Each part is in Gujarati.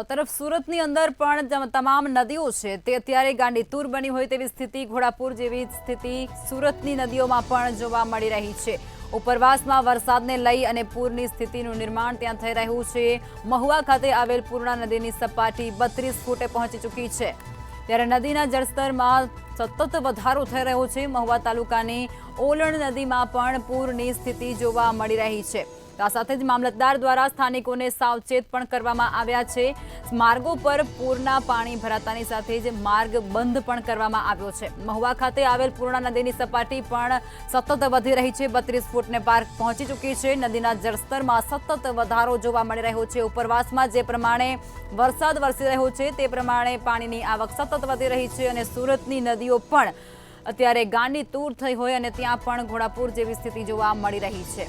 તો તરફ સુરતની અંદર પણ તમામ નદીઓ છે તે અત્યારે ગાંડીતુર બની હોય તેવી સ્થિતિ, ઘોડાપુર જેવી સ્થિતિ સુરતની નદીઓમાં પણ જોવા મળી રહી છે। ઉપરવાસમાં વરસાદને લઈ અને પૂરની સ્થિતિનું નિર્માણ ત્યાં થઈ રહ્યું છે। મહુવા ખાતે આવેલ પૂર્ણા નદીની સપાટી 32 ફૂટે પહોંચી ચૂકી છે, ત્યારે નદીના જળસ્તરમાં સતત વધારો થઈ રહ્યો છે। મહુવા તાલુકાની ઓલણ નદીમાં પણ પૂરની સ્થિતિ જોવા મળી રહી છે। આ સાથે જ મામલતદાર દ્વારા સ્થાનિકોને સાવચેત પણ કરવામાં આવ્યા છે। માર્ગો પર પૂરના પાણી ભરાતાની સાથે જ માર્ગ બંધ પણ કરવામાં આવ્યો છે। મહુવા ખાતે આવેલ પૂર્ણા નદીની સપાટી પણ સતત વધી રહી છે, 32 ફૂટને પાર પહોંચી ચૂકી છે। નદીના જળસ્તરમાં સતત વધારો જોવા મળી રહ્યો છે। ઉપરવાસમાં જે પ્રમાણે વરસાદ વરસી રહ્યો છે તે પ્રમાણે પાણીની આવક સતત વધી રહી છે અને સુરતની નદીઓ પણ અત્યારે ગાંડીતુર થઈ હોય અને ત્યાં પણ ઘોડાપુર જેવી સ્થિતિ જોવા મળી રહી છે।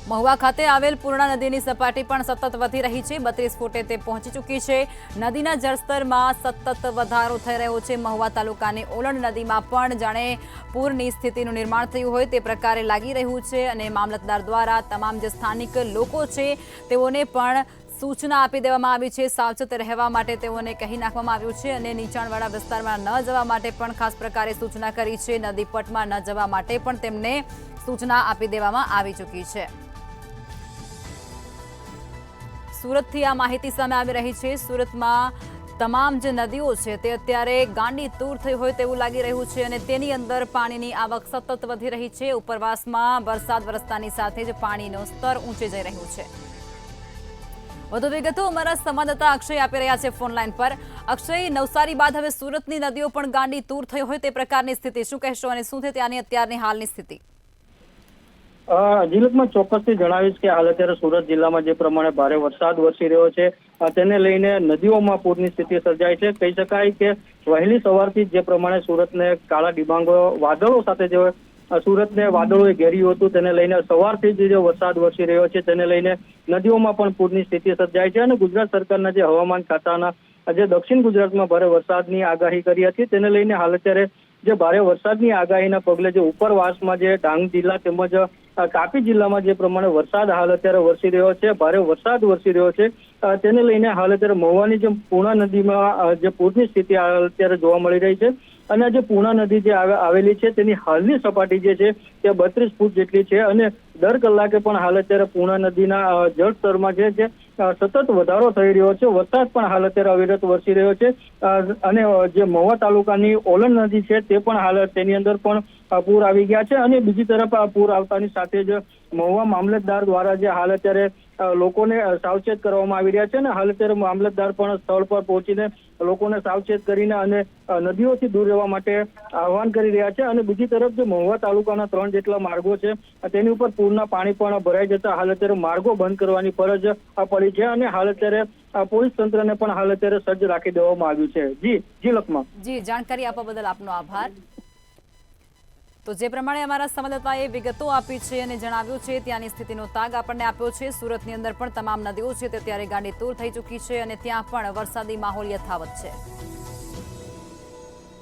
મહુવા ખાતે આવેલ પૂર્ણા નદીની સપાટી પણ સતત વધી રહી છે, 32 ફૂટે તે પહોંચી ચૂકી છે। નદીના જળસ્તરમાં સતત વધારો થઈ રહ્યો છે। મહુવા તાલુકાની ઓલણ નદીમાં પણ જાણે પૂરની સ્થિતિનું નિર્માણ થયું હોય તે પ્રકારે લાગી રહ્યું છે અને મામલતદાર દ્વારા તમામ જે સ્થાનિક લોકો છે તેઓને પણ સૂચના આપી દેવામાં આવી છે। સાવચેત રહેવા માટે તેઓને કહી નાખવામાં આવ્યું છે અને નીચાણવાળા વિસ્તારમાં ન જવા માટે પણ ખાસ પ્રકારે સૂચના કરી છે। નદી પટમાં ન જવા માટે પણ તેમને સૂચના આપી દેવામાં આવી ચૂકી છે। સુરતથી આ માહિતી સામે આવી રહી છે। સુરતમાં તમામ જે નદીઓ છે તે અત્યારે ગાંડીતુર થઈ હોય તેવું લાગી રહ્યું છે અને તેની અંદર પાણીની આવક સતત વધી રહી છે। ઉપરવાસમાં વરસાદ વરસતાની સાથે જ પાણીનું સ્તર ઊંચે જઈ રહ્યું છે। વધુ વિગતો અમારા સંવાદદાતા અક્ષય આપી રહ્યા છે ફોનલાઈન પર। અક્ષય, નવસારી બાદ હવે સુરતની નદીઓ પણ ગાંડીતુર થઈ હોય તે પ્રકારની સ્થિતિ, શું કહેશો અને શું છે ત્યાંની અત્યારની હાલની સ્થિતિ? જિલ્લામાં ચોક્કસથી જણાવીશ કે હાલ અત્યારે સુરત જિલ્લામાં જે પ્રમાણે ભારે વરસાદ વરસી રહ્યો છે તેને લઈને નદીઓમાં પૂરની સ્થિતિ સર્જાય છે। કહી શકાય કે વહેલી સવારથી જે પ્રમાણે સુરતને કાળા ડિબાંગો વાદળો સાથે જે સુરતને વાદળોએ ઘેર્યું હતું તેને લઈને સવારથી જ જે વરસાદ વરસી રહ્યો છે તેને લઈને નદીઓમાં પણ પૂરની સ્થિતિ સર્જાય છે અને ગુજરાત સરકારના જે હવામાન ખાતાના જે દક્ષિણ ગુજરાતમાં ભારે વરસાદની આગાહી કરી હતી તેને લઈને હાલ અત્યારે જે ભારે વરસાદની આગાહીના પગલે જે ઉપરવાસમાં જે ડાંગ જિલ્લા તેમજ તાપી જિલ્લામાં જે પ્રમાણે વરસાદ હાલ અત્યારે વરસી રહ્યો છે, ભારે વરસાદ વરસી રહ્યો છે તેને લઈને હાલ અત્યારે મહુવાની જે પૂર્ણા નદીમાં જે પૂરની સ્થિતિ અત્યારે જોવા મળી રહી છે અને જે પૂર્ણા નદી જે આવેલી છે તેની હાલની સપાટી જે છે તે 32 ફૂટ જેટલી છે અને દર કલાકે પણ હાલ અત્યારે પૂર્ણા નદીના જળસ્તરમાં જે સતત વધારો થઈ રહ્યો છે। વરસાદ પણ હાલ અત્યારે અવિરત વરસી રહ્યો છે અને જે મહુવા તાલુકાની ઓલણ નદી છે તે પણ હાલ તેની અંદર પણ પૂર આવી ગયા છે અને બીજી તરફ આ પૂર આવતાની સાથે જ મહુવા મામલતદાર દ્વારા જે હાલ અત્યારે લોકોને સાવચેત કરવામાં આવી રહ્યા છે અને હાલ અત્યારે મામલતદાર પણ સ્થળ પર પહોંચીને લોકોને સાવચેત કરીને અને નદીઓથી દૂર રહેવા માટે આહવાન કરી રહ્યા છે અને બીજી તરફ જે મહુવા તાલુકાના 3 જેટલા માર્ગો છે તેની ઉપર પૂરના પાણી પણ ભરાઈ જતા હાલ અત્યારે માર્ગો બંધ કરવાની ફરજ પડી છે અને હાલ અત્યારે પોલીસ તંત્રને પણ હાલ અત્યારે સજ્જ રાખી દેવામાં આવ્યું છે। જી લખમાં જાણકારી આપવા બદલ આપનો આભાર। તો જે પ્રમાણે અમારા સંવાદદાતાએ વિગતો આપી છે અને જણાવ્યું છે ત્યાંની સ્થિતિનો તાગ આપણને આપ્યો છે। સુરતની અંદર પણ તમામ નદીઓ છે તે ત્યારે ગાંડીતુર થઈ ચૂકી છે અને ત્યાં પણ વરસાદી માહોલ યથાવત છે।